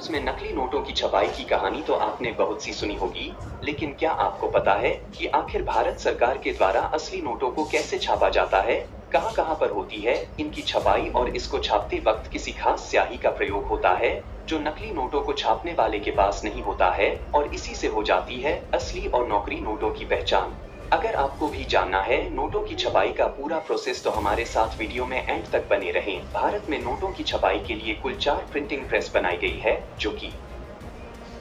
News में नकली नोटों की छपाई की कहानी तो आपने बहुत सी सुनी होगी, लेकिन क्या आपको पता है कि आखिर भारत सरकार के द्वारा असली नोटों को कैसे छापा जाता है, कहां कहां पर होती है इनकी छपाई और इसको छापते वक्त किसी खास स्याही का प्रयोग होता है जो नकली नोटों को छापने वाले के पास नहीं होता है और इसी से हो जाती है असली और नकली नोटों की पहचान। अगर आपको भी जानना है नोटों की छपाई का पूरा प्रोसेस तो हमारे साथ वीडियो में एंड तक बने रहें। भारत में नोटों की छपाई के लिए कुल 4 प्रिंटिंग प्रेस बनाई गई है, जो कि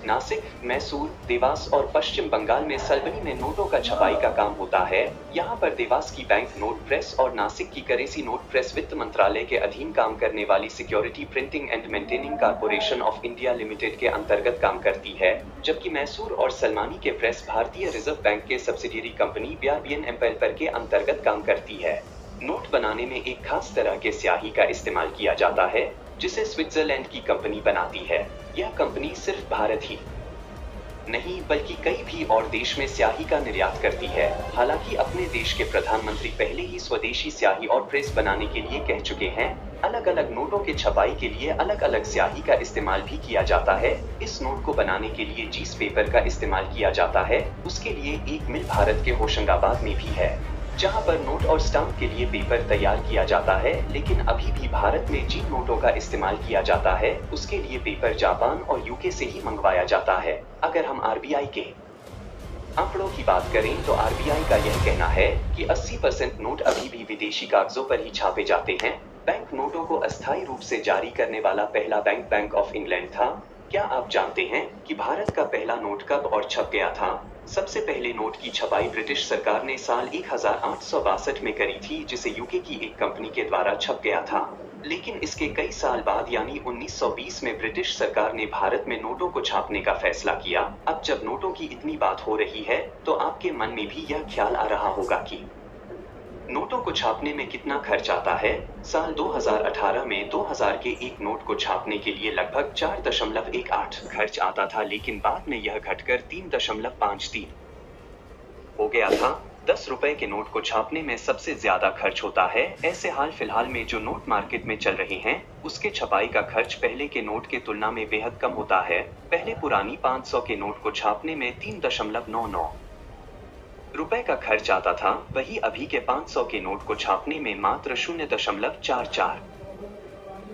नासिक, मैसूर, देवास और पश्चिम बंगाल में सल्बनी में नोटों का छपाई का काम होता है। यहाँ पर देवास की बैंक नोट प्रेस और नासिक की करेंसी नोट प्रेस वित्त मंत्रालय के अधीन काम करने वाली security printing and maintaining corporation of India limited के अंतर्गत काम करती है, जबकि मैसूर और सलमानी के प्रेस भारतीय रिजर्व बैंक के सब्सिडियरी कंपनी बीआरबीएन एम्पेल्पर के अंतर्गत काम करती है। नोट बनाने में एक खास तरह के स्याही का इस्तेमाल किया जाता है जिसे स्विट्जरलैंड की कंपनी बनाती है। यह कंपनी सिर्फ भारत ही नहीं बल्कि कई भी और देश में स्याही का निर्यात करती है। हालांकि अपने देश के प्रधानमंत्री पहले ही स्वदेशी स्याही और प्रेस बनाने के लिए कह चुके हैं। अलग अलग नोटों के छपाई के लिए अलग अलग स्याही का इस्तेमाल भी किया जाता है। इस नोट को बनाने के लिए जीस पेपर का इस्तेमाल किया जाता है। उसके लिए एक मिल भारत के होशंगाबाद में भी है, जहां पर नोट और स्टाम्प के लिए पेपर तैयार किया जाता है। लेकिन अभी भी भारत में जिन नोटों का इस्तेमाल किया जाता है उसके लिए पेपर जापान और यूके से ही मंगवाया जाता है। अगर हम आरबीआई के आंकड़ों की बात करें तो आरबीआई का यह कहना है कि 80% नोट अभी भी विदेशी कागजों पर ही छापे जाते हैं। बैंक नोटों को अस्थायी रूप से जारी करने वाला पहला बैंक बैंक ऑफ इंग्लैंड था। क्या आप जानते हैं कि भारत का पहला नोट कब और छप गया था? सबसे पहले नोट की छपाई ब्रिटिश सरकार ने साल 1862 में करी थी, जिसे यूके की एक कंपनी के द्वारा छप गया था। लेकिन इसके कई साल बाद यानी 1920 में ब्रिटिश सरकार ने भारत में नोटों को छापने का फैसला किया। अब जब नोटों की इतनी बात हो रही है तो आपके मन में भी यह ख्याल आ रहा होगा कि नोटों को छापने में कितना खर्च आता है। साल 2018 में 2000 के एक नोट को छापने के लिए लगभग 4.18 खर्च आता था, लेकिन बाद में यह घटकर 3.53 हो गया था। 10 रुपए के नोट को छापने में सबसे ज्यादा खर्च होता है। ऐसे हाल फिलहाल में जो नोट मार्केट में चल रहे हैं उसके छपाई का खर्च पहले के नोट के तुलना में बेहद कम होता है। पहले पुरानी 500 के नोट को छापने में 3.99 रुपए का खर्च आता था, वही अभी के 500 के नोट को छापने में मात्र 0.44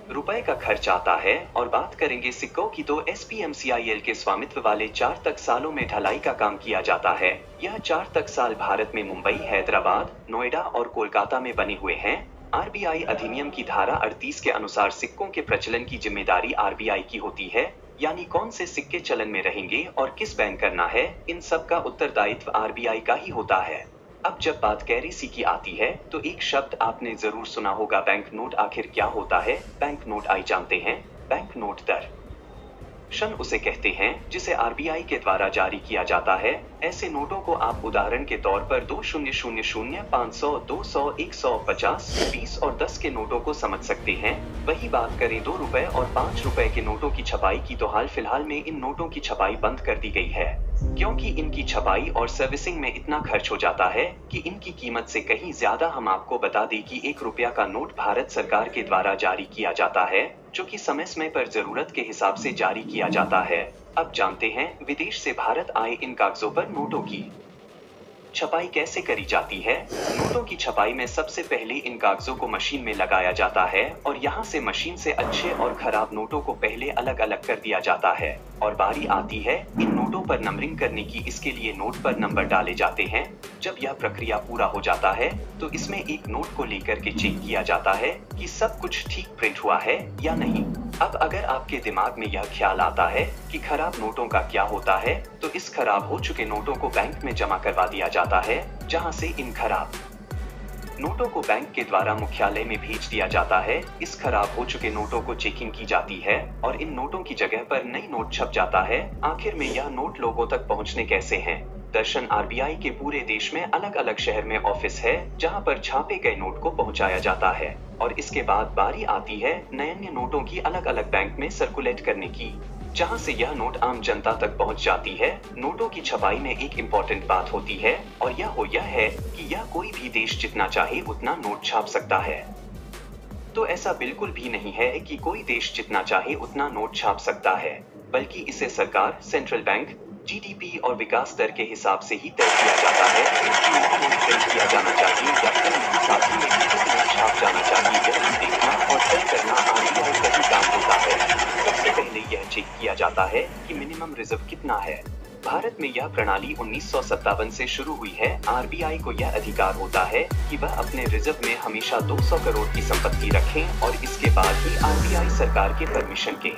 रुपए का खर्च आता है। और बात करेंगे सिक्कों की तो एसपीएमसीआईएल के स्वामित्व वाले 4 तक सालों में ढलाई का काम किया जाता है। यह 4 तक साल भारत में मुंबई, हैदराबाद, नोएडा और कोलकाता में बने हुए हैं। आरबीआई अधिनियम की धारा 38 के अनुसार सिक्कों के प्रचलन की जिम्मेदारी आरबीआई की होती है, यानी कौन से सिक्के चलन में रहेंगे और किस बैन करना है, इन सब का उत्तरदायित्व आरबीआई का ही होता है। अब जब बात करेंसी की आती है तो एक शब्द आपने जरूर सुना होगा, बैंक नोट। आखिर क्या होता है बैंक नोट? आई जानते हैं। बैंक नोट दर शन उसे कहते हैं जिसे आरबीआई के द्वारा जारी किया जाता है। ऐसे नोटों को आप उदाहरण के तौर पर 2000, 500, 200, 150, 20 और 10 के नोटों को समझ सकते हैं। वही बात करें 2 रुपए और 5 रुपए के नोटों की छपाई की तो हाल फिलहाल में इन नोटों की छपाई बंद कर दी गई है, क्योंकि इनकी छपाई और सर्विसिंग में इतना खर्च हो जाता है कि इनकी कीमत से कहीं ज्यादा। हम आपको बता दें कि 1 रुपया का नोट भारत सरकार के द्वारा जारी किया जाता है, जो कि समय समय पर जरूरत के हिसाब से जारी किया जाता है। अब जानते हैं विदेश से भारत आए इन कागजों पर नोटों की छपाई कैसे करी जाती है। नोटों की छपाई में सबसे पहले इन कागजों को मशीन में लगाया जाता है और यहाँ से मशीन से अच्छे और खराब नोटों को पहले अलग अलग कर दिया जाता है और बारी आती है इन नोटों पर नंबरिंग करने की। इसके लिए नोट पर नंबर डाले जाते हैं। जब यह प्रक्रिया पूरा हो जाता है तो इसमें एक नोट को लेकर के चेक किया जाता है कि सब कुछ ठीक प्रिंट हुआ है या नहीं। अब अगर आपके दिमाग में यह ख्याल आता है कि खराब नोटों का क्या होता है, तो इस खराब हो चुके नोटों को बैंक में जमा करवा दिया जाता है, जहां से इन खराब नोटों को बैंक के द्वारा मुख्यालय में भेज दिया जाता है। इस खराब हो चुके नोटों को चेकिंग की जाती है और इन नोटों की जगह पर नई नोट छप जाता है। आखिर में यह नोट लोगों तक पहुंचने कैसे हैं? दर्शन आरबीआई के पूरे देश में अलग अलग शहर में ऑफिस है जहां पर छापे गए नोट को पहुंचाया जाता है और इसके बाद बारी आती है नए नोटों की अलग अलग बैंक में सर्कुलेट करने की, जहां से यह नोट आम जनता तक पहुंच जाती है। नोटों की छपाई में एक इम्पोर्टेंट बात होती है और यह है कि यह कोई भी देश जितना चाहे उतना नोट छाप सकता है। तो ऐसा बिल्कुल भी नहीं है कि कोई देश जितना चाहे उतना नोट छाप सकता है। बल्कि इसे सरकार, सेंट्रल बैंक, जीडीपी और विकास दर के हिसाब से ही तय किया जाता है कि नया नोट प्रिंट किया जाना चाहिए या फिर नई साथी में नया नोट छाप जाना चाहिए। यह देखना और तय करना आरबीआई का ही काम होता है। सबसे पहले यह चेक किया जाता है कि मिनिमम रिजर्व कितना है। भारत में यह प्रणाली 1957 से शुरू हुई है। आरबीआई को यह अधिकार होता है कि वह अपने रिजर्व में हमेशा 200 करोड़ की संपत्ति रखें और इसके बाद ही आरबीआई सरकार के परमिशन के